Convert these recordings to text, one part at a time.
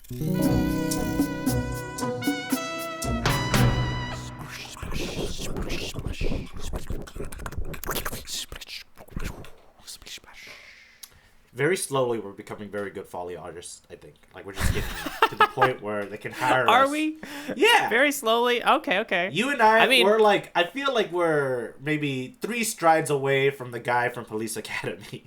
Very slowly, we're becoming very good Foley artists, I think. Like, we're just getting to the point where they can hire us. Are we? Yeah. Very slowly? Okay. You and I mean, we're like, I feel like we're maybe 3 strides away from the guy from Police Academy.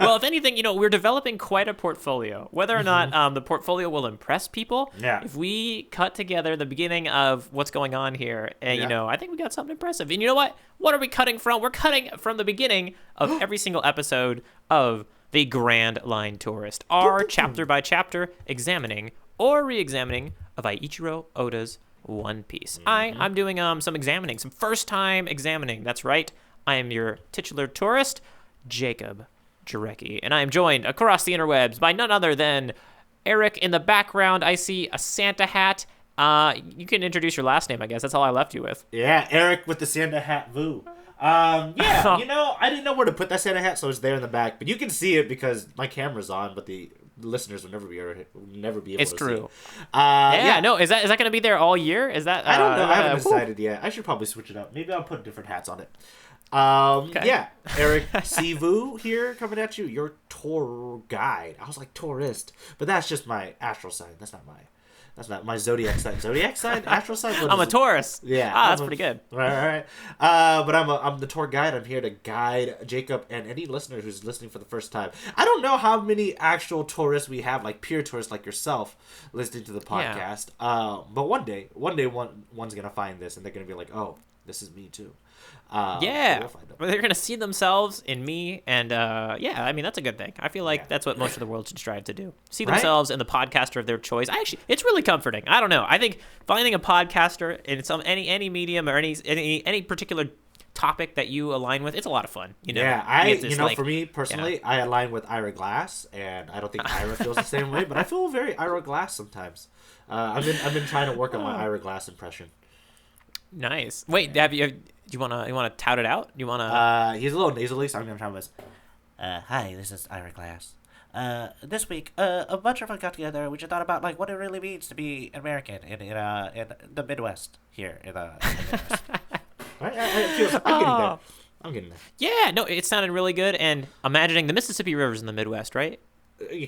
Well, if anything, we're developing quite a portfolio. Whether or not the portfolio will impress people, if we cut together the beginning of what's going on here, and I think we got something impressive. And you know what? What are we cutting from? We're cutting from the beginning of every single episode of the Grand Line Tourist, our chapter by chapter examining or re-examining of Eiichiro Oda's One Piece. I'm doing some examining, some first time examining. That's right. I am your titular tourist, Jacob Jarecki, and I am joined across the interwebs by none other than Eric. In the background, I see a Santa hat. You can introduce your last name, I guess. That's all I left you with. Yeah, Eric with the Santa hat Vu. I didn't know where to put that Santa hat, so it's there in the back. But you can see it because my camera's on, but the listeners will never be able it's to true. see. No, is that going to be there all year? Is that? I don't know. I haven't decided yet. I should probably switch it up. Maybe I'll put different hats on it. Yeah, Eric Sivu here coming at you. Your tour guide. I was like tourist, but that's just my astral sign. That's not my zodiac sign. Zodiac sign? Astral sign? I'm a Taurus. Yeah. That's pretty good. Right. But I'm the tour guide. I'm here to guide Jacob and any listener who's listening for the first time. I don't know how many actual tourists we have, like peer tourists like yourself, listening to the podcast. Yeah. But one day, one's gonna find this and they're gonna be like, oh, this is me too. They're going to see themselves in me, and that's a good thing. I feel like that's what most of the world should strive to do. See themselves in the podcaster of their choice. It's really comforting. I don't know. I think finding a podcaster in any medium or any particular topic that you align with, it's a lot of fun. Yeah, for me personally, I align with Ira Glass, and I don't think Ira feels the same way, but I feel very Ira Glass sometimes. I've been trying to work on my Ira Glass impression. Nice. Wait, do you wanna tout it out? You wanna? He's a little nasally, so I'm gonna try this. Hi, this is Ira Glass. This week, a bunch of us got together. We just thought about what it really means to be American in the Midwest here in the Midwest. I'm getting there. Yeah, no, it sounded really good. And imagining the Mississippi River's in the Midwest, right?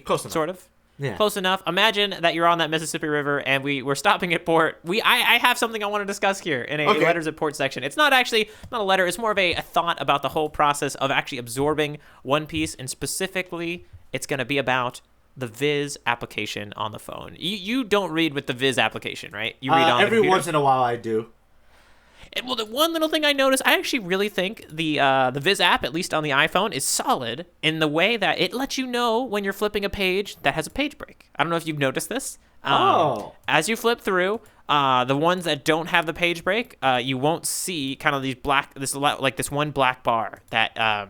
Close enough. Sort of. Yeah. Close enough. Imagine that you're on that Mississippi River and we're stopping at port. I have something I want to discuss here in a letters at port section. It's not a letter. It's more of a thought about the whole process of actually absorbing One Piece, and specifically it's going to be about the Viz application on the phone. You don't read with the Viz application, right? You read on every once in a while I do. Well, the one little thing I noticed, I actually really think the Viz app, at least on the iPhone, is solid in the way that it lets you know when you're flipping a page that has a page break. I don't know if you've noticed this. As you flip through, the ones that don't have the page break, you won't see kind of this one black bar that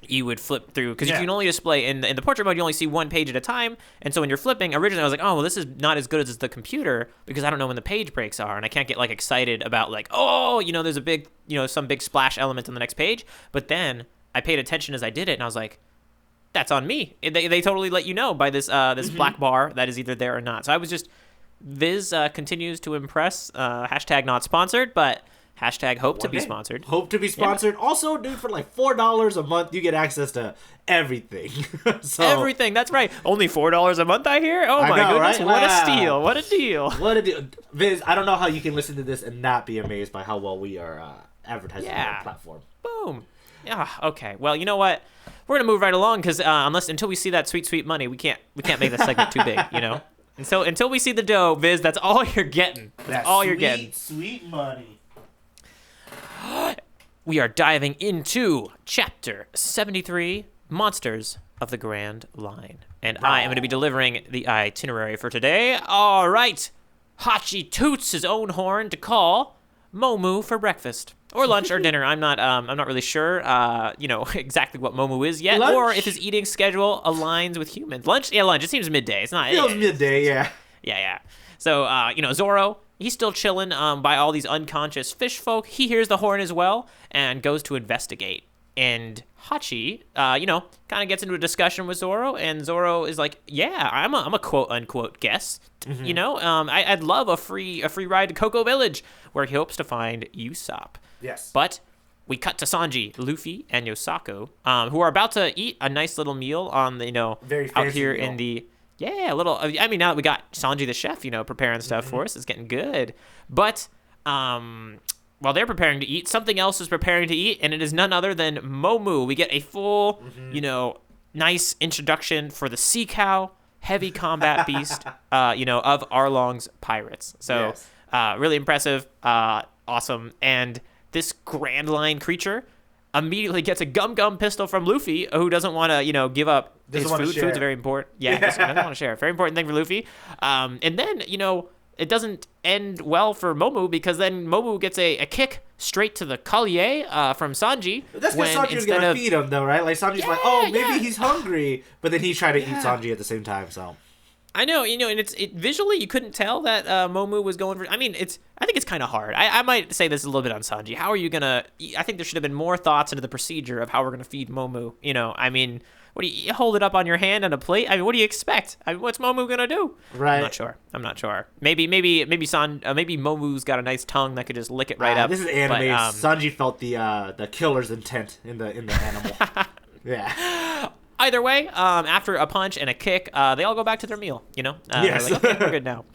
you would flip through, because you can only display in the portrait mode, you only see one page at a time. And so when you're flipping, originally I was like, oh, well, this is not as good as the computer because I don't know when the page breaks are, and I can't get excited about there's a big some big splash element on the next page. But then I paid attention as I did it, and I was like, that's on me. They totally let you know by this black bar that is either there or not. So I was just Viz continues to impress. Hashtag not sponsored, but hashtag hope to be sponsored. Hope to be sponsored. Yeah. Also, dude, for $4 a month, you get access to everything. Everything. That's right. Only $4 a month, I hear? Oh, my goodness. Right? What a steal. What a deal. What a deal. Viz, I don't know how you can listen to this and not be amazed by how well we are advertising on our platform. Boom. Yeah. Okay. Well, you know what? We're going to move right along because until we see that sweet, sweet money, we can't make this segment too big, And so until we see the dough, Viz, that's all you're getting. That's all you're getting. Sweet money. We are diving into Chapter 73, Monsters of the Grand Line. And I am going to be delivering the itinerary for today. All right. Hachi toots his own horn to call Momoo for breakfast. Or lunch or dinner. I'm not really sure, exactly what Momoo is yet. Lunch? Or if his eating schedule aligns with humans. Lunch? Yeah, lunch. It seems midday. It's not. It feels midday, yeah. Yeah. So, Zoro, he's still chilling by all these unconscious fish folk. He hears the horn as well and goes to investigate. and Hachi, kind of gets into a discussion with Zoro, and Zoro is like, "Yeah, I'm a quote unquote guest. I'd love a free ride to Cocoa Village, where he hopes to find Usopp." Yes. But we cut to Sanji, Luffy, and Yosaku, who are about to eat a nice little meal on the Very out here meal. in the little. I mean, now that we got Sanji the chef, preparing stuff for us, it's getting good. But while they're preparing to eat, something else is preparing to eat, and it is none other than Momoo. We get a full, nice introduction for the sea cow, heavy combat beast, of Arlong's pirates. So, really impressive, awesome. And this Grand Line creature immediately gets a gum pistol from Luffy, who doesn't want to, give up his food. Food's very important. Yeah, doesn't want to share. Very important thing for Luffy. And then, it doesn't end well for Momoo, because then Momoo gets a kick straight to the collier from Sanji. That's because Sanji's going to feed him, though, right? Like, Sanji's maybe he's hungry, but then he's trying to eat Sanji at the same time, so... I know, and it visually you couldn't tell that Momoo was going for... I mean, I think it's kind of hard. I might say this a little bit on Sanji. How are you going to... I think there should have been more thoughts into the procedure of how we're going to feed Momoo. I mean... What do you hold it up on your hand on a plate? I mean, what do you expect? I mean, what's Momoo gonna do? Right. I'm not sure. Maybe Momoo's got a nice tongue that could just lick it right up. This is anime. But, Sanji felt the killer's intent in the animal. Yeah. Either way, after a punch and a kick, they all go back to their meal. Yes. Like, okay, we're good now.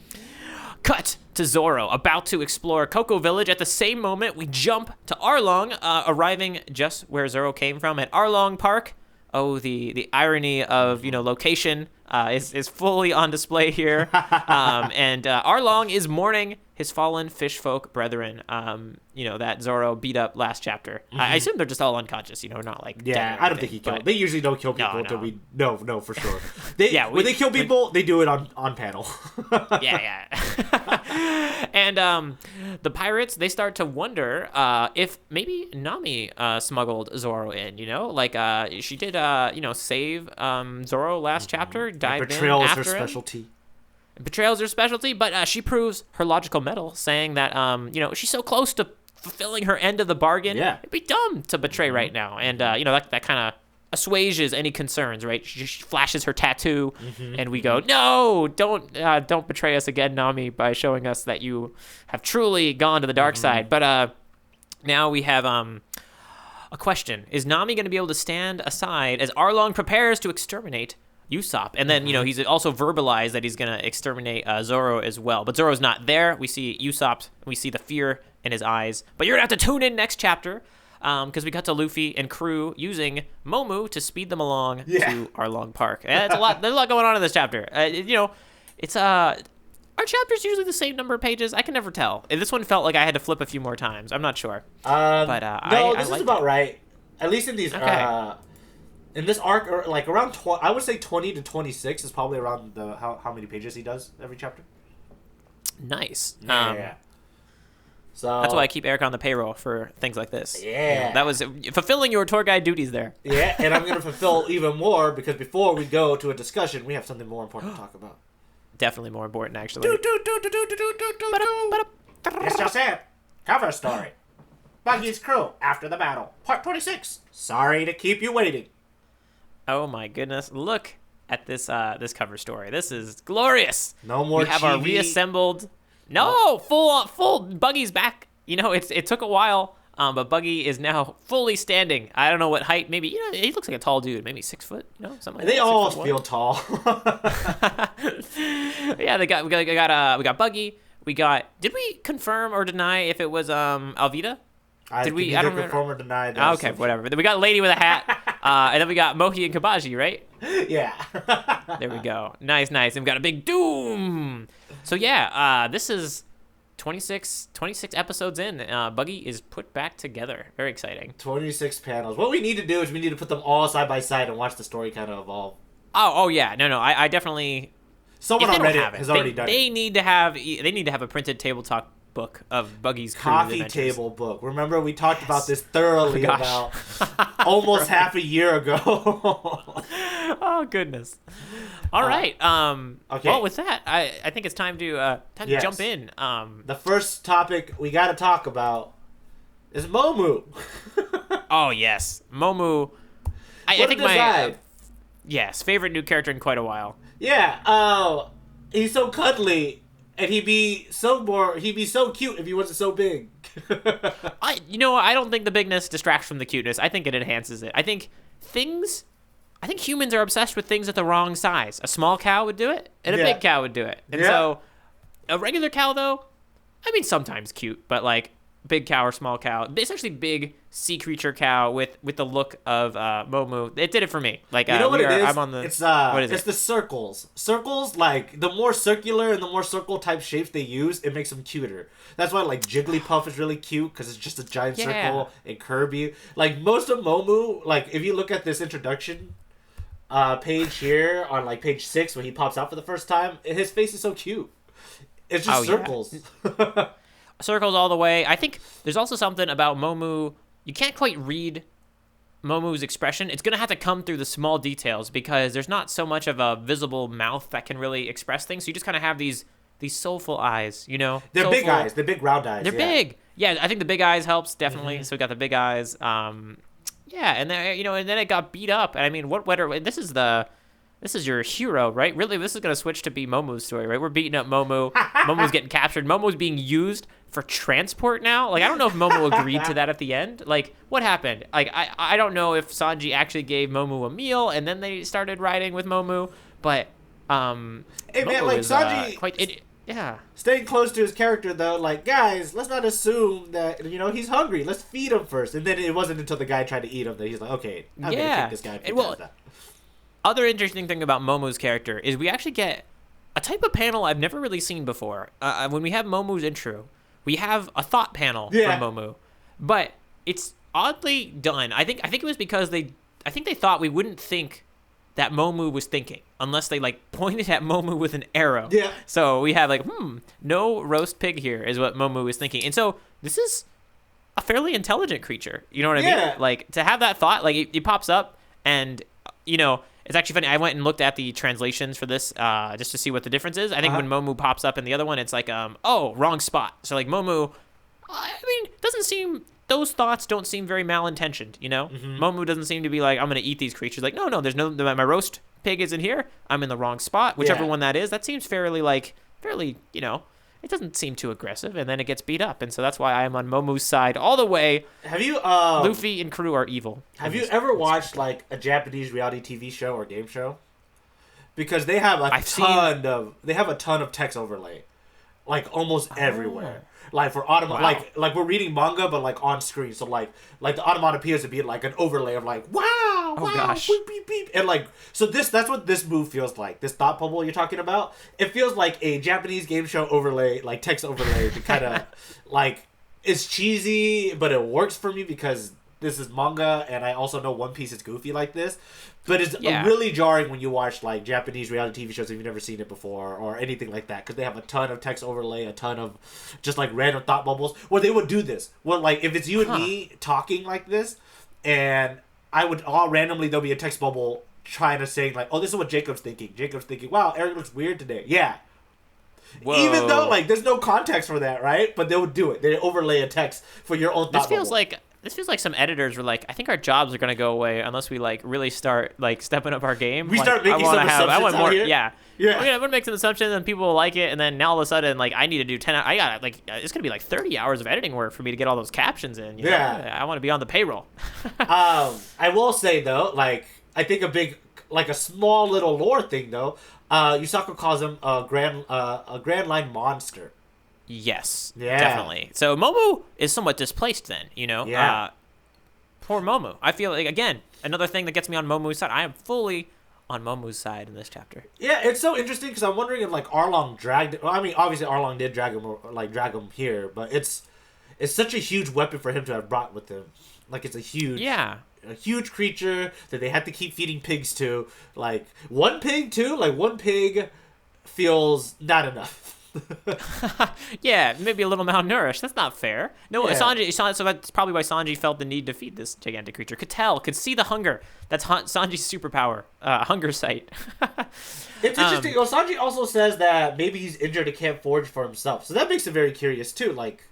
Cut to Zoro, about to explore Cocoa Village. At the same moment, we jump to Arlong, arriving just where Zoro came from at Arlong Park. Oh, the irony of, location is fully on display here. And Arlong is mourning his fallen fish folk brethren, that Zoro beat up last chapter. I assume they're just all unconscious, not like dead I don't think he killed. They usually don't kill people until we... No, for sure. When they kill people, they do it on panel. Yeah. And the pirates, they start to wonder if maybe Nami smuggled Zoro in, she did, save Zoro last chapter, dived in Betrayal is after her specialty. Betrayal is her specialty, but she proves her logical mettle, saying that, she's so close to fulfilling her end of the bargain. Yeah. It'd be dumb to betray right now. And, that kind of assuages any concerns, right? She flashes her tattoo, and we go, no, don't betray us again, Nami, by showing us that you have truly gone to the dark side. But now we have a question. Is Nami going to be able to stand aside as Arlong prepares to exterminate Usopp? And then, he's also verbalized that he's going to exterminate Zoro as well. But Zoro's not there. We see Usopp. We see the fear in his eyes. But you're going to have to tune in next chapter, because we got to Luffy and crew using Momoo to speed them along to Arlong Park. And it's a lot. There's a lot going on in this chapter. It's our chapters usually the same number of pages. I can never tell. And this one felt like I had to flip a few more times. I'm not sure. This is about right. At least in these. Okay. In this arc, or like around I would say 20 to 26 is probably around how many pages he does every chapter. Nice. Yeah. So that's why I keep Eric on the payroll for things like this. Yeah. That was fulfilling your tour guide duties there. Yeah, and I'm going to fulfill even more, because before we go to a discussion, we have something more important to talk about. Definitely more important, actually. It's just it. Cover story. Buggy's crew after the battle. Part 26. Sorry to keep you waiting. Oh my goodness! Look at this this cover story. This is glorious. No more. We have our reassembled. No, full Buggy's back. It took a while, but Buggy is now fully standing. I don't know what height. Maybe he looks like a tall dude. Maybe 6 foot. Something like that. They all feel tall. Yeah, we got Buggy. Did we confirm or deny if it was Alvida? I don't confirm or deny that. Okay, whatever. Then we got Lady with a hat, and then we got Mohi and Kabaji, right? Yeah. There we go. Nice. And we got a big Doom. So yeah, this is 26 episodes in. Buggy is put back together. Very exciting. 26 panels. What we need to do is we need to put them all side by side and watch the story kind of evolve. Oh yeah. No. I definitely. Someone on Reddit has already done it. They need to have a printed tabletop book of Buggy's coffee table book. Remember, we talked about this thoroughly about almost half a year ago. Oh goodness! All right. Okay. Well, with that, I think it's time to jump in. The first topic we got to talk about is Momoo. Oh yes, Momoo. I think my yes, favorite new character in quite a while. Yeah. Oh, he's so cuddly, and he'd be so cute if he wasn't so big. I don't think the bigness distracts from the cuteness. I think it enhances it. I think humans are obsessed with things at the wrong size. A small cow would do it, and a big cow would do it. And so, a regular cow, though, I mean, sometimes cute, but like big cow or small cow, it's actually big sea creature cow with the look of Momoo. It did it for me. Like you know what it is? I'm on the. It's the circles. Circles, like the more circular and the more circle type shapes they use, it makes them cuter. That's why like Jigglypuff is really cute because it's just a giant circle and Kirby. Like most of Momoo, like if you look at this introduction page here on like page 6 when he pops out for the first time, his face is so cute. It's just circles. Yeah. Circles all the way. I think there's also something about Momoo. You can't quite read Momoo's expression. It's going to have to come through the small details because there's not so much of a visible mouth that can really express things. So you just kind of have these soulful eyes, you know? They're big eyes. They're big round eyes. They're big. Yeah, I think the big eyes helps, definitely. So we got the big eyes. Yeah, and then, and then it got beat up. And I mean, this is your hero, right? Really, this is going to switch to be Momoo's story, right? We're beating up Momoo. Momoo's getting captured. Momoo's being used for transport now. Like, I don't know if Momoo agreed to that at the end. Like, what happened? Like, I don't know if Sanji actually gave Momoo a meal and then they started riding with Momoo. But, hey, man, Momoo like, is, Sanji... Staying close to his character, though, like, guys, let's not assume that, he's hungry. Let's feed him first. And then it wasn't until the guy tried to eat him that he's like, okay, I'm going to kick this guy. Other interesting thing about Momoo's character is we actually get a type of panel I've never really seen before. When we have Momoo's intro, we have a thought panel from Momoo, but it's oddly done. I think it was because they thought we wouldn't think that Momoo was thinking unless they like pointed at Momoo with an arrow. Yeah. So we have like, no roast pig here is what Momoo is thinking, and so this is a fairly intelligent creature. You know what I mean? Like to have that thought, like it pops up and it's actually funny. I went and looked at the translations for this just to see what the difference is. I think when Momoo pops up in the other one, it's like, wrong spot. So like Momoo, I mean, those thoughts don't seem very malintentioned, Momoo doesn't seem to be like, I'm going to eat these creatures. Like, no, there's my roast pig isn't here. I'm in the wrong spot. Whichever one that is, that seems fairly, it doesn't seem too aggressive, and then it gets beat up, and so that's why I am on Momoo's side all the way. Have you Luffy and crew are evil. Have you ever watched like a Japanese reality TV show or game show? Because they have a ton of text overlay, like almost everywhere. Like for like we're reading manga, but like on screen. So like the onomatopoeias would be like an overlay of like wow, gosh, beep beep beep, and like so that's what this move feels like. This thought bubble you're talking about, it feels like a Japanese game show overlay, like text overlay to kind of like it's cheesy, but it works for me because this is manga, and I also know One Piece is goofy like this. But it's really jarring when you watch like Japanese reality TV shows if you've never seen it before or anything like that, because they have a ton of text overlay, a ton of just like random thought bubbles. Where they would do this, well, like if it's you and me talking like this, and I would all randomly there'll be a text bubble trying to say like, oh, this is what Jacob's thinking. Jacob's thinking, wow, Eric looks weird today. Yeah. Whoa. Even though like there's no context for that, right? But they would do it. They overlay a text for your own thought bubble. This feels like some editors were like, I think our jobs are going to go away unless we like really start like stepping up our game. We start making some assumptions out here. Yeah. I'm going to make some assumptions and people will like it. And then now all of a sudden, like I need to do 10, I got like, it's going to be like 30 hours of editing work for me to get all those captions in. You know? I want to be on the payroll. I will say though, like I think a small little lore thing though, Yusaku calls him a grand line monster. Yes, definitely. So Momoo is somewhat displaced then, Yeah. Poor Momoo. I feel like, again, another thing that gets me on Momoo's side. I am fully on Momoo's side in this chapter. Yeah, it's so interesting because I'm wondering if like Arlong dragged. Well, I mean, obviously Arlong did drag him here, but it's such a huge weapon for him to have brought with him. Like it's a huge creature that they had to keep feeding pigs to. Like one pig feels not enough. Yeah, maybe a little malnourished. That's not fair. No, Sanji. So that's probably why Sanji felt the need to feed this gigantic creature. Could see the hunger. That's Sanji's superpower. Hunger sight. It's interesting. Sanji also says that maybe he's injured and can't forage for himself. So that makes it very curious too. Like,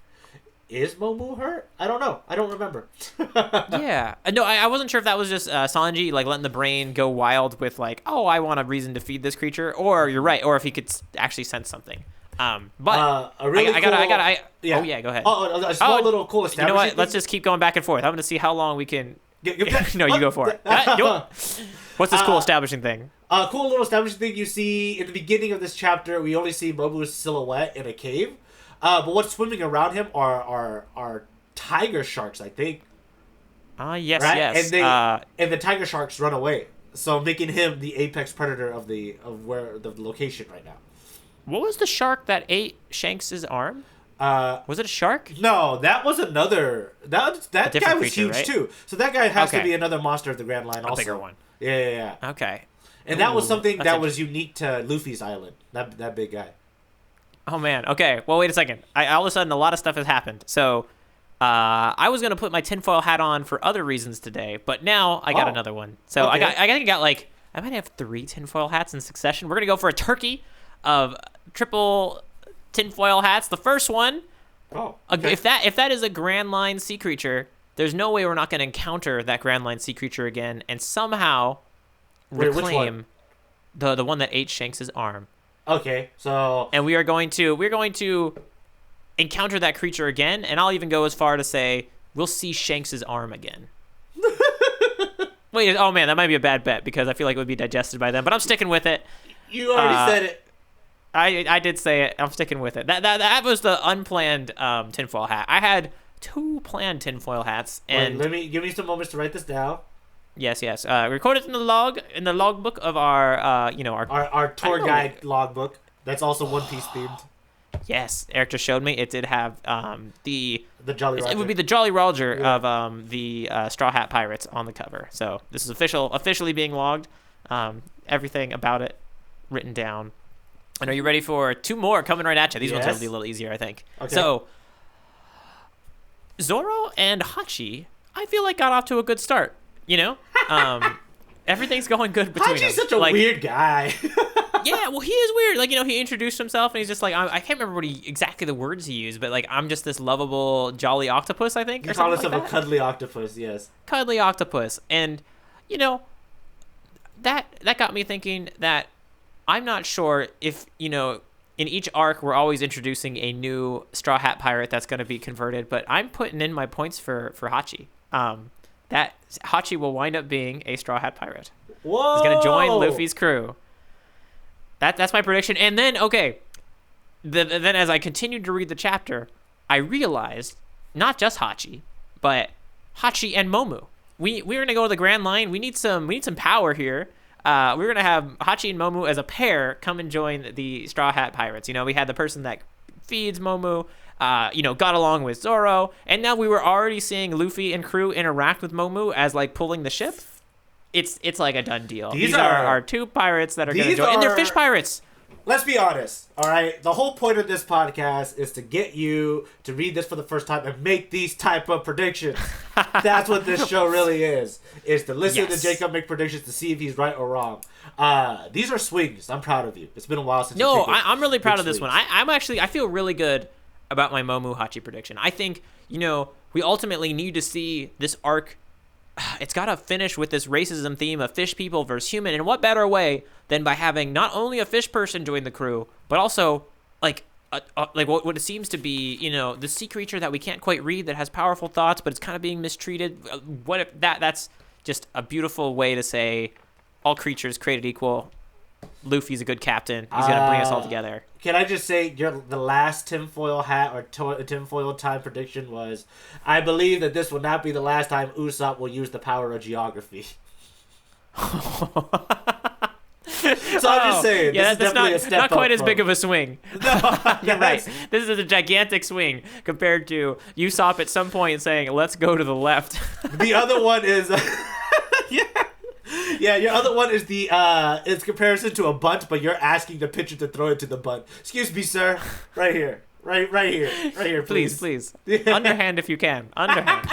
is Momoo hurt? I don't know. I don't remember. Yeah. No, I wasn't sure if that was just Sanji like letting the brain go wild with like, oh, I want a reason to feed this creature, or you're right, or if he could actually sense something. But a really yeah. Oh yeah, go ahead. A small little cool establishing. You know what? Thing? Let's just keep going back and forth. I'm going to see how long we can. No, you go for it. What's this cool establishing thing? A cool little establishing thing you see in the beginning of this chapter. We only see Momu's silhouette in a cave, but what's swimming around him are tiger sharks, I think. Yes, right? yes. And the tiger sharks run away, so making him the apex predator of where the location right now. What was the shark that ate Shanks' arm? Was it a shark? No, that was another. That guy was huge right? too. So that guy has to be another monster of the Grand Line. Also, a bigger one. Yeah. Okay. And that was something that was unique to Luffy's island. That big guy. Oh man. Okay. Well, wait a second. All of a sudden, a lot of stuff has happened. So, I was gonna put my tinfoil hat on for other reasons today, but now I got another one. So okay. I got like I might have 3 tinfoil hats in succession. We're gonna go for a turkey of triple tinfoil hats. The first one, if that is a Grand Line sea creature, there's no way we're not going to encounter that Grand Line sea creature again and somehow reclaim the one that ate Shanks' arm. Okay, so and we're going to encounter that creature again, and I'll even go as far to say we'll see Shanks' arm again. Wait, oh man, that might be a bad bet because I feel like it would be digested by then, but I'm sticking with it. You already said it. I did say it. I'm sticking with it. That was the unplanned tinfoil hat. I had 2 planned tinfoil hats, and give me some moments to write this down. Yes. Recorded in the logbook of our tour guide logbook. That's also One Piece themed. Yes, Eric just showed me. It did have the Jolly Roger. It would be the Jolly Roger of the Straw Hat Pirates on the cover. So this is officially being logged. Everything about it written down. And are you ready for 2 more coming right at you? These ones will be a little easier, I think. Okay. So, Zoro and Hachi, I feel like got off to a good start. You know, everything's going good between them. Hachi's such a weird guy. Yeah, well, he is weird. Like, you know, he introduced himself, and he's just like, I can't remember exactly the words he used, but like, I'm just this lovable, jolly octopus, I think. He called himself a cuddly octopus. Yes. Cuddly octopus, and you know, that got me thinking that. I'm not sure if, you know, in each arc we're always introducing a new Straw Hat Pirate that's going to be converted, but I'm putting in my points for Hachi. That Hachi will wind up being a Straw Hat Pirate. Whoa! He's going to join Luffy's crew. That's my prediction. And then, then as I continued to read the chapter, I realized not just Hachi, but Hachi and Momoo. We're going to go to the Grand Line. We need some power here. We're going to have Hachi and Momoo as a pair come and join the Straw Hat Pirates. You know, we had the person that feeds Momoo, got along with Zoro, and now we were already seeing Luffy and crew interact with Momoo as, like, pulling the ship. It's like a done deal. These are our 2 pirates that are going to join, and they're fish pirates. Let's be honest, all right? The whole point of this podcast is to get you to read this for the first time and make these type of predictions. That's what this show really is to listen to Jacob make predictions to see if he's right or wrong. These are swings. I'm proud of you. It's been a while since I'm really proud of this one. I feel really good about my Momoo Hachi prediction. I think, you know, we ultimately need to see this arc. It's got to finish with this racism theme of fish people versus human. And what better way than by having not only a fish person join the crew, but also like what it seems to be, you know, the sea creature that we can't quite read that has powerful thoughts, but it's kind of being mistreated. What if that's just a beautiful way to say all creatures created equal. Luffy's a good captain. He's going to bring us all together. Can I just say the last tinfoil hat or tinfoil time prediction was, I believe that this will not be the last time Usopp will use the power of geography. So I'm just saying, this is definitely a step up. Not quite as big of a swing. No, you're right. This is a gigantic swing compared to Usopp at some point saying, let's go to the left. The other one is... Yeah, your other one is it's comparison to a bunt, but you're asking the pitcher to throw it to the bunt. Excuse me, sir. Right here. Right here, please. Please. Underhand if you can. Underhand.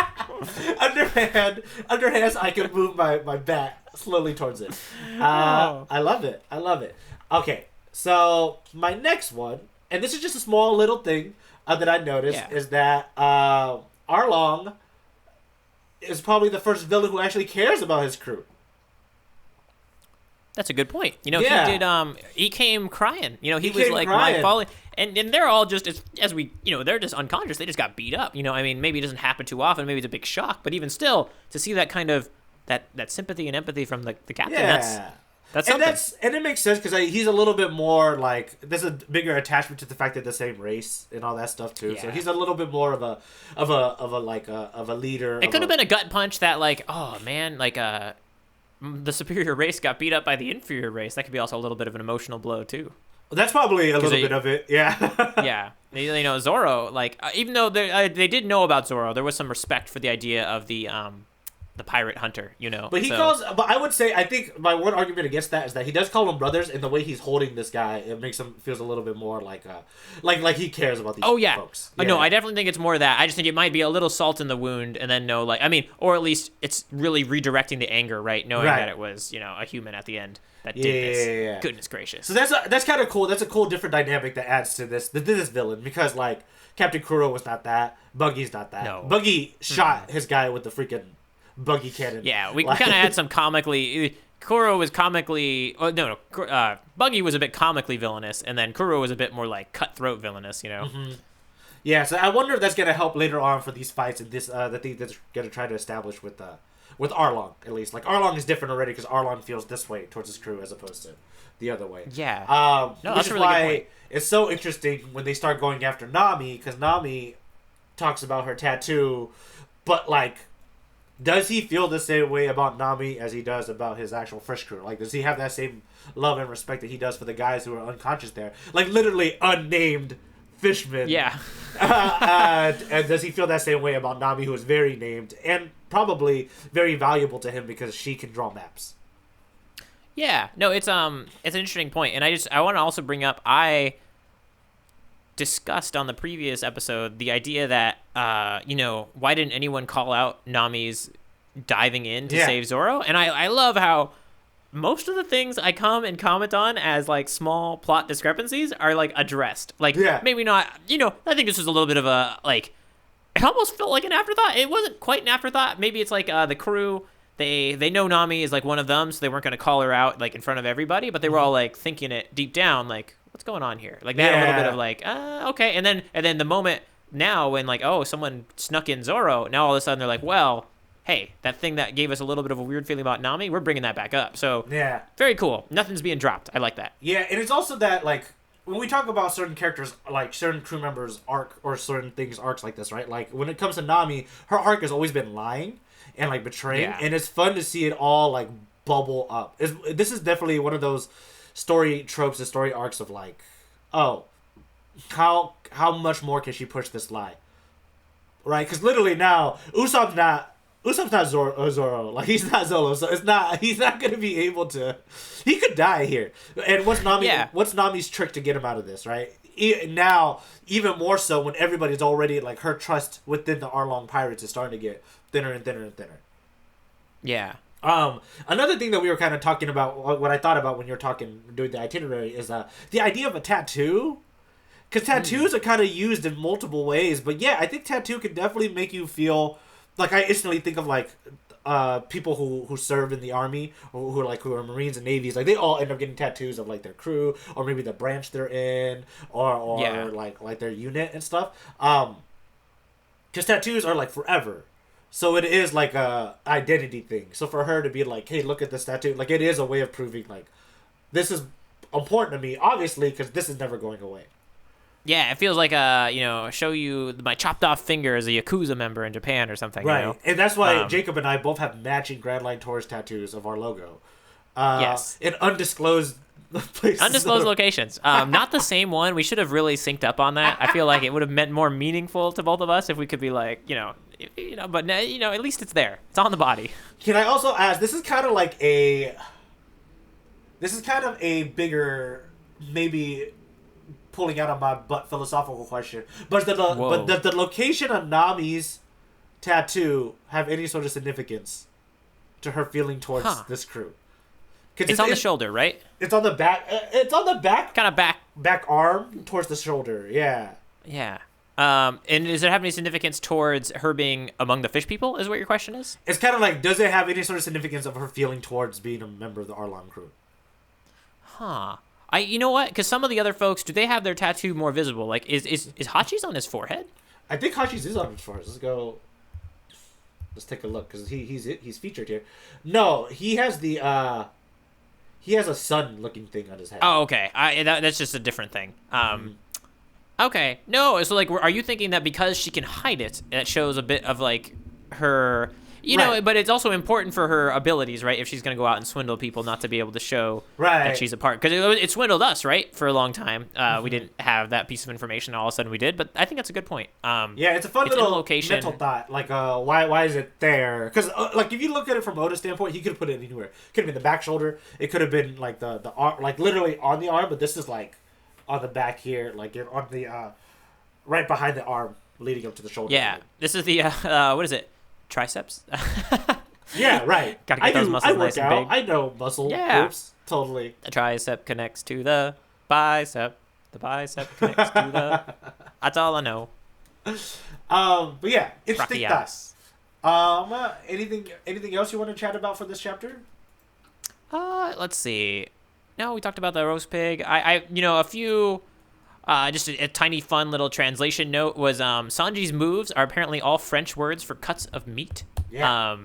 Underhand, so I can move my bat slowly towards it. I love it. Okay, so my next one and this is just a small little thing that I noticed, Yeah. is that Arlong is probably the first villain who actually cares about his crew. That's a good point. You know, Yeah. he did. He came crying. You know, he was came like, crying. my falling, and they're all just as we, you know, they're just unconscious. They just got beat up. You know, I mean, maybe it doesn't happen too often. Maybe it's a big shock, but even still, to see that kind of that sympathy and empathy from the captain, Yeah. that's and something. and it makes sense because he's a little bit more like, there's a bigger attachment to the fact that they're the same race and all that stuff too. So Yeah. he's a little bit more of a leader. It could have been a gut punch that, like, oh man, like the superior race got beat up by the inferior race. That could be also a little bit of an emotional blow too. That's probably a little bit of it. Yeah. Yeah, you know, Zoro, like, even though they did know about Zoro, there was some respect for the idea of the pirate hunter, you know. But I would say, I think my one argument against that is that he does call them brothers, and the way he's holding this guy, it makes him feels a little bit more like he cares about these folks. No, I definitely think it's more that. I just think it might be a little salt in the wound, and then or at least it's really redirecting the anger, right? Knowing that it was, you know, a human at the end that did this. Yeah. Goodness gracious. So that's kind of cool. That's a cool different dynamic that adds to this villain, because like Captain Kuro was not that, Buggy's not that. No. Buggy shot his guy with the freaking buggy cannon. Yeah, we kind of had some comically. Kuro was comically. Oh, no. Buggy was a bit comically villainous, and then Kuro was a bit more like cutthroat villainous. You know. Mm-hmm. Yeah, so I wonder if that's gonna help later on for these fights and this the thing that's gonna try to establish with Arlong, at least. Like, Arlong is different already because Arlong feels this way towards his crew as opposed to the other way. Yeah. No, that's which is a really good point. it's so interesting when they start going after Nami, because Nami talks about her tattoo, but like, does he feel the same way about Nami as he does about his actual fish crew? Like, does he have that same love and respect that he does for the guys who are unconscious there? Like, literally unnamed fishmen. Yeah. And does he feel that same way about Nami, who is very named and probably very valuable to him because she can draw maps? Yeah. No, it's an interesting point, and I want to also bring up, I discussed on the previous episode the idea that you know, why didn't anyone call out Nami's diving in to save Zoro? And I love how most of the things I come and comment on as like small plot discrepancies are like addressed. Like, maybe not, you know, I think this was a little bit of a, like, it almost felt like an afterthought. It wasn't quite an afterthought. Maybe it's like the crew, they know Nami is like one of them, so they weren't going to call her out like in front of everybody, but they were all like thinking it deep down, like, what's going on here? Like, they had a little bit of like, okay. And then the moment now when like, oh, someone snuck in Zoro, now all of a sudden they're like, well, hey, that thing that gave us a little bit of a weird feeling about Nami, we're bringing that back up. So very cool. Nothing's being dropped. I like that. Yeah, and it's also that, like, when we talk about certain characters, like certain crew members' arc or certain things arcs like this, right? Like, when it comes to Nami, her arc has always been lying and like betraying, and it's fun to see it all like bubble up. This is definitely one of those story tropes and story arcs of like, oh, how much more can she push this lie, right? Because literally now Usopp's not Zoro. Like, he's not Zoro, so he's not gonna be able to. He could die here. And what's Nami's trick to get him out of this, right? Now, even more so when everybody's already like, her trust within the Arlong pirates is starting to get thinner and thinner and thinner. Yeah. Another thing that we were kind of talking about, what I thought about when you're doing the itinerary, is the idea of a tattoo. Because tattoos are kind of used in multiple ways, but yeah, I think tattoo could definitely make you feel like, I instantly think of like people who serve in the army, or who are Marines and Navies. Like, they all end up getting tattoos of like their crew, or maybe the branch they're in, or like their unit and stuff. Because tattoos are like forever. So it is like a identity thing. So for her to be like, hey, look at this tattoo, like, it is a way of proving like, this is important to me, obviously, because this is never going away. Yeah, it feels like show you my chopped off finger as a Yakuza member in Japan or something. Right, you know? And that's why Jacob and I both have matching Grand Line Tourist tattoos of our logo. Yes. In undisclosed places. Undisclosed locations. Not the same one. We should have really synced up on that. I feel like it would have meant more meaningful to both of us if we could be like, but at least it's there. It's on the body. Can I also ask? This is kind of a bigger, maybe pulling out of my butt philosophical question, but does the location of Nami's tattoo have any sort of significance to her feeling towards this crew? It's on the shoulder, right? It's on the back. It's on the back. Kind of back back arm towards the shoulder. Yeah. Yeah. And does it have any significance towards her being among the fish people, is what your question is? It's kind of like, does it have any sort of significance of her feeling towards being a member of the Arlong crew? Huh. You know what? Because some of the other folks, do they have their tattoo more visible? Like, is Hachi's on his forehead? I think Hachi's is on his forehead. Let's take a look, because he's featured here. No, he has a sun-looking thing on his head. Oh, okay. That's just a different thing. Okay. No, so, like, are you thinking that because she can hide it, that shows a bit of, like, her... You know, but it's also important for her abilities, right? If she's going to go out and swindle people, not to be able to show that she's a part. Because it swindled us, right? For a long time. We didn't have that piece of information. All of a sudden we did. But I think that's a good point. Yeah, it's a fun little location. Mental thought. Like, why is it there? Because, like, if you look at it from Oda's standpoint, he could have put it anywhere. It could have been the back shoulder. It could have been, like, the arm, like, literally on the arm. But this is, like, on the back here. Like, on the, right behind the arm leading up to the shoulder. Yeah. This is the, what is it? Triceps? Yeah, right. Gotta get those muscles nice and big. I know muscle groups. Totally. The tricep connects to the bicep. The bicep connects to the... That's all I know. But yeah, interesting thoughts. Anything else you want to chat about for this chapter? Let's see. No, we talked about the roast pig. A few... just a tiny fun little translation note was Sanji's moves are apparently all French words for cuts of meat. Yeah.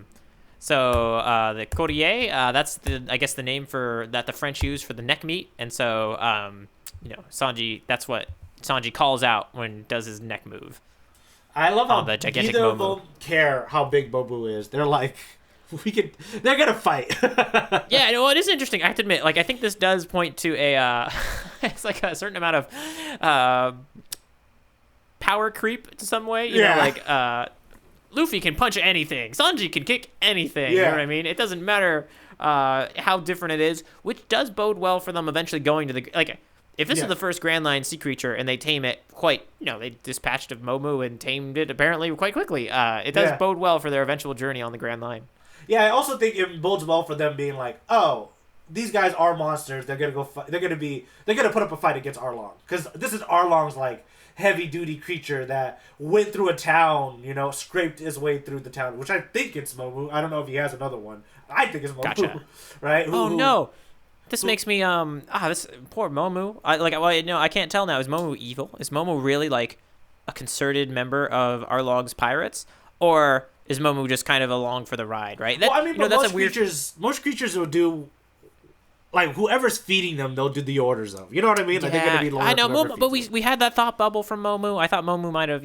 So the courrier, that's the name for that the French use for the neck meat, and so Sanji, that's what Sanji calls out when he does his neck move. I love how the gigantic neither Momoo. of them care how big Momoo is. They're like, they're gonna fight. Yeah, no, it is interesting. I have to admit, like, I think this does point to a, it's like a certain amount of power creep to some way. You know, like, Luffy can punch anything. Sanji can kick anything. You know what I mean? It doesn't matter how different it is, which does bode well for them eventually going to the, like, if this is the first Grand Line sea creature and they tame it quite, they dispatched of Momoo and tamed it apparently quite quickly. It does bode well for their eventual journey on the Grand Line. Yeah, I also think it bodes well for them being like, oh, these guys are monsters. They're gonna go. They're gonna put up a fight against Arlong, because this is Arlong's like heavy duty creature that went through a town. Scraped his way through the town, which I think it's Momoo. I don't know if he has another one. I think it's Momoo. Gotcha. Right? No. This makes me this poor Momoo. I can't tell now. Is Momoo evil? Is Momoo really like a concerted member of Arlong's pirates, or is Momoo just kind of along for the ride, right? Most creatures will do, like, whoever's feeding them, they'll do the orders of. You know what I mean? Like, they're gonna be loyal. I know, Momoo, but we had that thought bubble from Momoo. I thought Momoo might have,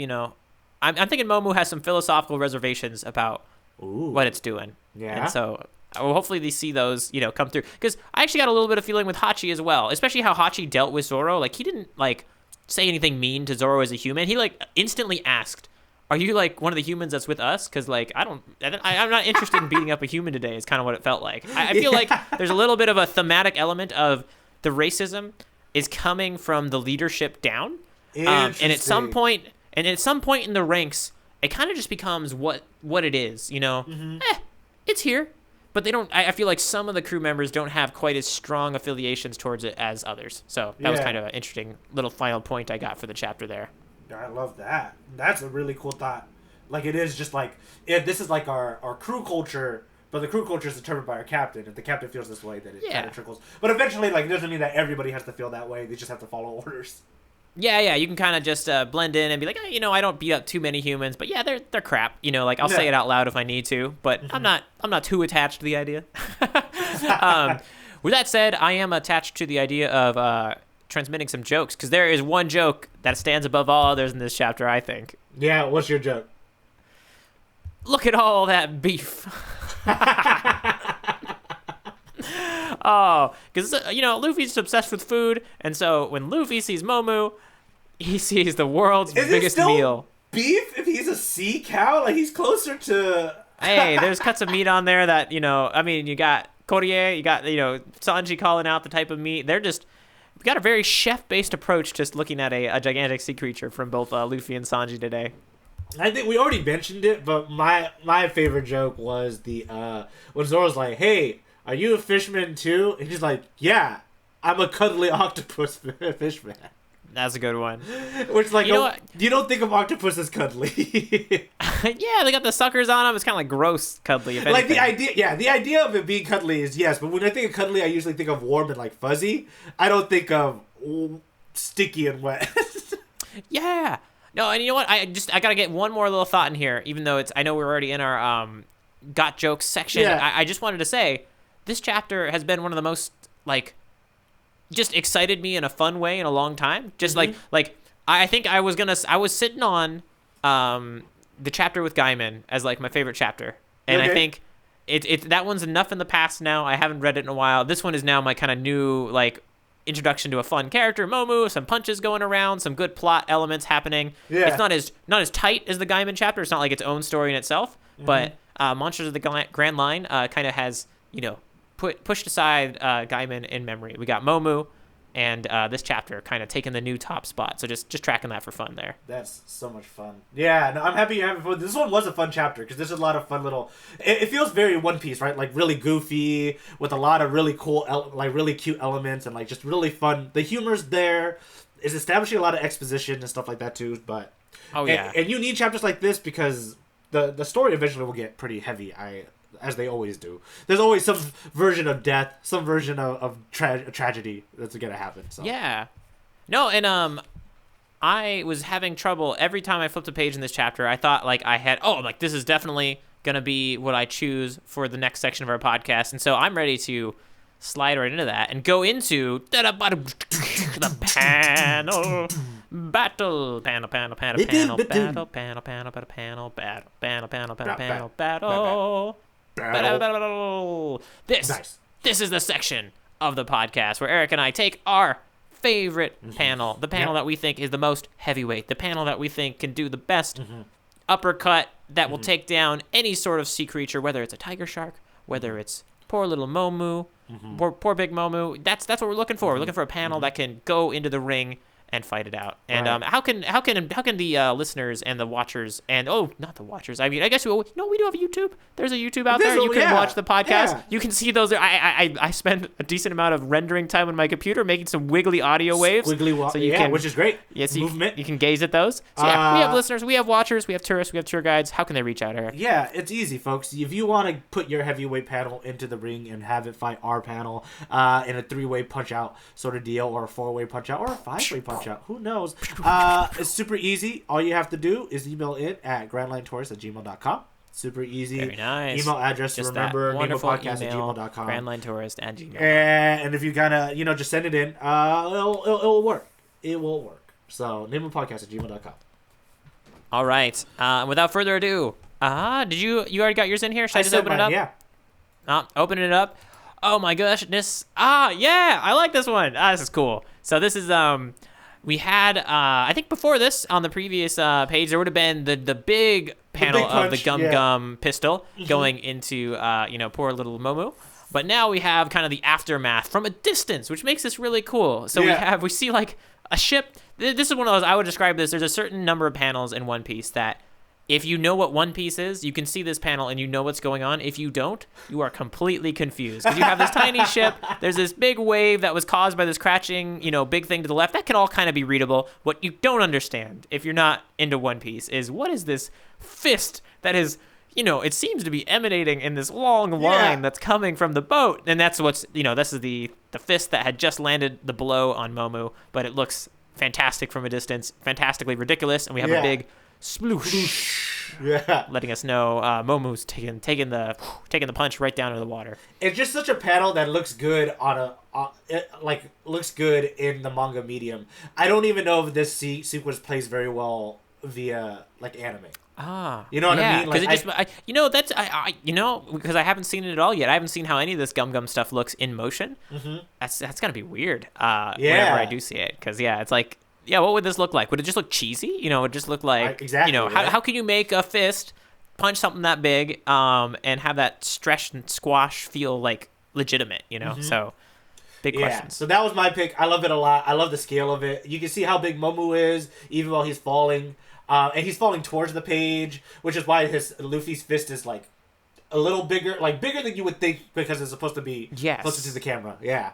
I'm thinking Momoo has some philosophical reservations about what it's doing. Yeah. And so hopefully they see those, come through. Because I actually got a little bit of feeling with Hachi as well, especially how Hachi dealt with Zoro. Like, he didn't, like, say anything mean to Zoro as a human. He, like, instantly asked, are you, like, one of the humans that's with us? Because, like, I'm not interested in beating up a human today is kind of what it felt like. I feel like there's a little bit of a thematic element of the racism is coming from the leadership down. And at some point in the ranks, it kind of just becomes what it is, it's here. But they don't, I feel like some of the crew members don't have quite as strong affiliations towards it as others. So that was kind of an interesting little final point I got for the chapter there. I love that. That's a really cool thought. Like, it is just like, this is like our crew culture, but the crew culture is determined by our captain. If the captain feels this way, then it kind of trickles. But eventually, like, it doesn't mean that everybody has to feel that way. They just have to follow orders. Yeah, you can kind of just blend in and be like, I don't beat up too many humans, but yeah, they're crap. Like, I'll say it out loud if I need to, but I'm not too attached to the idea. With that said, I am attached to the idea of transmitting some jokes, because there is one joke that stands above all others in this chapter, I think. Yeah, what's your joke? Look at all that beef. Oh, because, Luffy's obsessed with food, and so when Luffy sees Momoo, he sees the world's biggest meal. Beef? If he's a sea cow? Like, he's closer to... Hey, there's cuts of meat on there that, you got Courrier, you got, Sanji calling out the type of meat. We've got a very chef-based approach just looking at a gigantic sea creature from both Luffy and Sanji today. I think we already mentioned it, but my favorite joke was when Zoro's like, hey, are you a fisherman too? And he's like, yeah. I'm a cuddly octopus fish man. That's a good one. Which, like, you don't think of octopus as cuddly. Yeah, they got the suckers on them. It's kind of like gross cuddly. If like, anything. the idea of it being cuddly is yes, but when I think of cuddly, I usually think of warm and, like, fuzzy. I don't think of sticky and wet. Yeah. No, and you know what? I gotta get one more little thought in here, even though I know we're already in our got jokes section. Yeah. I just wanted to say, this chapter has been one of the most, like, just excited me in a fun way in a long time. Just like I think I was sitting on the chapter with Gaiman as like my favorite chapter, and I think that one's enough in the past now. I haven't read it in a while. This one is now my kind of new like introduction to a fun character, Momoo. Some punches going around, some good plot elements happening. Yeah. It's not as tight as the Gaiman chapter. It's not like its own story in itself, but Monsters of the Grand Line kind of has, you know, pushed aside Gaiman in memory. We got Momoo, and this chapter kind of taking the new top spot. So just tracking that for fun there. That's so much fun. Yeah, no, I'm happy you're having fun. This one was a fun chapter because there's a lot of fun little. It feels very One Piece, right? Like really goofy with a lot of really cool, like really cute elements and like just really fun. The humor's there. It's establishing a lot of exposition and stuff like that too. But and you need chapters like this because the story eventually will get pretty heavy. As they always do. There's always some version of death, some version of tragedy that's going to happen. So. Yeah. No, and I was having trouble every time I flipped a page in this chapter. I thought like this is definitely going to be what I choose for the next section of our podcast. And so I'm ready to slide right into that and go into the panel battle. This is the section of the podcast where Eric and I take our favorite panel, the panel that we think is the most heavyweight, the panel that we think can do the best uppercut that will take down any sort of sea creature, whether it's a tiger shark, whether it's poor little Momoo, poor big Momoo. That's what we're looking for. We're looking for a panel that can go into the ring and fight it out. And how can the listeners and the watchers and not the watchers. I mean, I guess we do have a YouTube. There's a YouTube out there. You can watch the podcast. Yeah. You can see those. I spend a decent amount of rendering time on my computer making some wiggly audio waves. Which is great. Yes, movement. You can gaze at those. So we have listeners, we have watchers, we have tourists, we have tour guides. How can they reach out, Eric? Yeah, it's easy, folks. If you want to put your heavyweight panel into the ring and have it fight our panel in a 3-way punch out sort of deal, or a 4-way punch out, or a 5-way punch out. Who knows? It's super easy. All you have to do is email it at grandlinetourist@gmail.com. Super easy. Very nice. Email address to remember. Podcast@gmail.com. grandlinetourist@gmail.com. And if you kind of, just send it in, it'll work. It will work. So, podcast@gmail.com. All right. Without further ado, did you already got yours in here? Should I just open it up? Yeah. Open it up. Oh my goodness. Yeah, I like this one. This is cool. So this is we had I think before this on the previous page there would have been the big panel of the Gum pistol going into poor little Momoo. But now we have kind of the aftermath from a distance, which makes this really cool. So we see like a ship. This is one of those, I would describe this, there's a certain number of panels in One Piece that if you know what One Piece is, you can see this panel and you know what's going on. If you don't, you are completely confused. Because you have this tiny ship, there's this big wave that was caused by this crashing, big thing to the left. That can all kind of be readable. What you don't understand, if you're not into One Piece, is what is this fist that is, it seems to be emanating in this long line that's coming from the boat. And that's what's, this is the fist that had just landed the blow on Momoo. But it looks fantastic from a distance, fantastically ridiculous. And we have a big sploosh, letting us know Momoo's taking the punch right down into the water. It's just such a panel that looks good looks good in the manga medium. I don't even know if this sequence plays very well via anime. You know what I mean? Because I haven't seen it at all yet. I haven't seen how any of this Gum stuff looks in motion. That's gonna be weird. Whenever I do see it, because it's like. Yeah, what would this look like? Would it just look cheesy? Would it just look like exactly? How can you make a fist punch something that big, and have that stretch and squash feel like legitimate? So big questions. So that was my pick. I love it a lot. I love the scale of it. You can see how big Momoo is, even while he's falling, and he's falling towards the page, which is why Luffy's fist is like a little bigger, bigger than you would think because it's supposed to be closer to the camera. Yeah.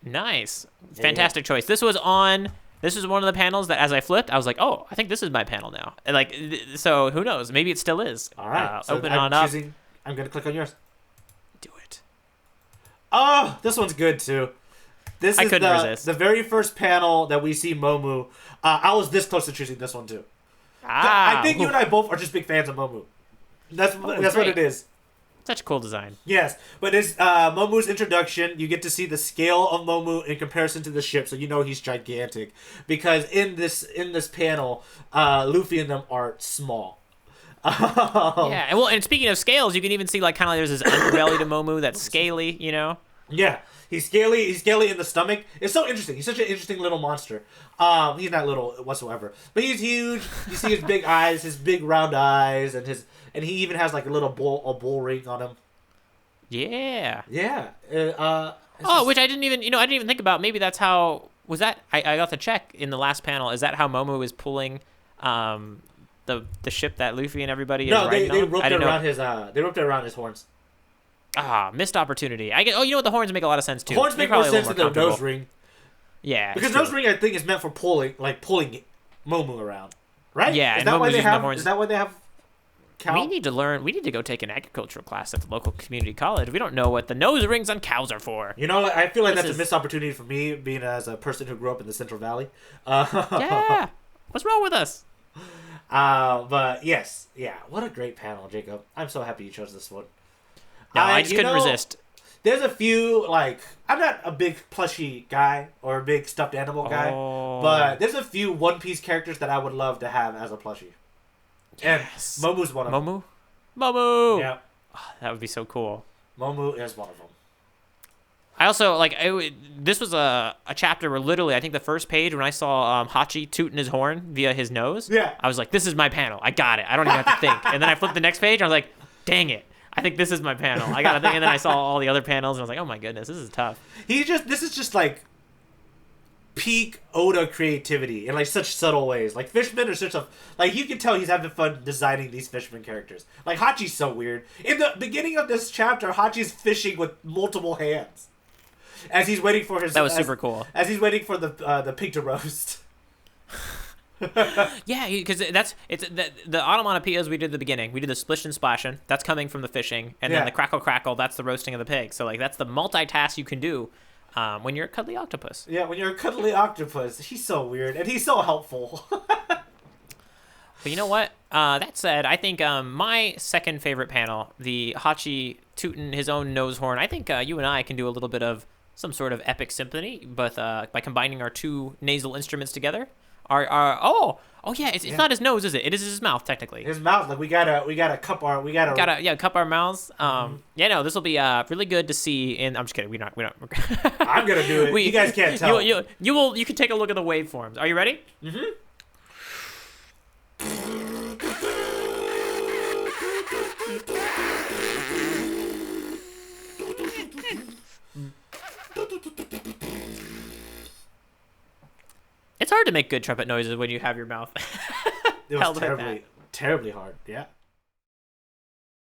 Nice. Fantastic choice. This was one of the panels that as I flipped, I was like, oh, I think this is my panel now. And like, so who knows? Maybe it still is. All right. So open I'm on up. choosing, I'm going to click on yours. Do it. Oh, this one's good too. This I is couldn't resist. the very first panel that we see Momoo. I was this close to choosing this one too. Ah, I think you and I both are just big fans of Momoo. That's what it is. Such a cool design. Yes, but it's Momoo's introduction. You get to see the scale of Momoo in comparison to the ship, so you know he's gigantic. Because in this panel, Luffy and them are small. Yeah, and speaking of scales, you can even see like kind of there's this underbelly to Momoo that's scaly, you know. Yeah, he's scaly. He's scaly in the stomach. It's so interesting. He's such an interesting little monster. He's not little whatsoever, but he's huge. You see his big eyes, his big round eyes, and he even has like a bull ring on him. Yeah. Yeah. Which I didn't even think about. Maybe that's how was that. I got to check in the last panel. Is that how Momoo is pulling the ship that Luffy and everybody is riding on? They roped it around his his horns. Missed opportunity. You know what? The horns make a lot of sense too. Horns make more sense than the nose ring. Yeah, because nose ring I think is meant for pulling Momoo around, right? Yeah, is that why they have? The horns. Is that why they have? Cow? We need to learn. We need to go take an agricultural class at the local community college. We don't know what the nose rings on cows are for. You know, I feel like that's a missed opportunity for me, being as a person who grew up in the Central Valley. Yeah, what's wrong with us? But yes, yeah. What a great panel, Jacob. I'm so happy you chose this one. No, I just couldn't resist. There's a few, like, I'm not a big plushie guy or a big stuffed animal guy, but there's a few One Piece characters that I would love to have as a plushie. Yes. And Momu's one of them. Momoo! Yeah. Oh, that would be so cool. Momoo is one of them. I also, this was a chapter where literally, I think the first page, when I saw Hachi tooting his horn via his nose, I was like, this is my panel. I got it. I don't even have to think. And then I flipped the next page, and I was like, dang it. I think this is my panel. I got to think. And then I saw all the other panels, and I was like, oh my goodness, this is tough. This is just like peak Oda creativity in like such subtle ways. Like Fishman are such a you can tell he's having fun designing these Fishman characters. Like Hachi's so weird. In the beginning of this chapter, Hachi's fishing with multiple hands as he's waiting for his. That was super cool. As he's waiting for the pig to roast. Yeah, because the onomatopoeias we did at the beginning. We did the splish and splashing. That's coming from the fishing, and then the crackle crackle. That's the roasting of the pig. So that's the multitask you can do when you're a cuddly octopus. Yeah, when you're a cuddly octopus, he's so weird and he's so helpful. But you know what? That said, I think my second favorite panel, the Hachi tooting his own nose horn. I think you and I can do a little bit of some sort of epic symphony, but by combining our two nasal instruments together. It's not his nose, is it? It is his mouth, technically. His mouth, like we gotta cup our cup our mouths. This will be really good to see. And I'm just kidding. We're not. I'm gonna do it. You guys can't tell. You can take a look at the waveforms. Are you ready? Mm-hmm. It's hard to make good trumpet noises when you have your mouth it was terribly hard. Yeah.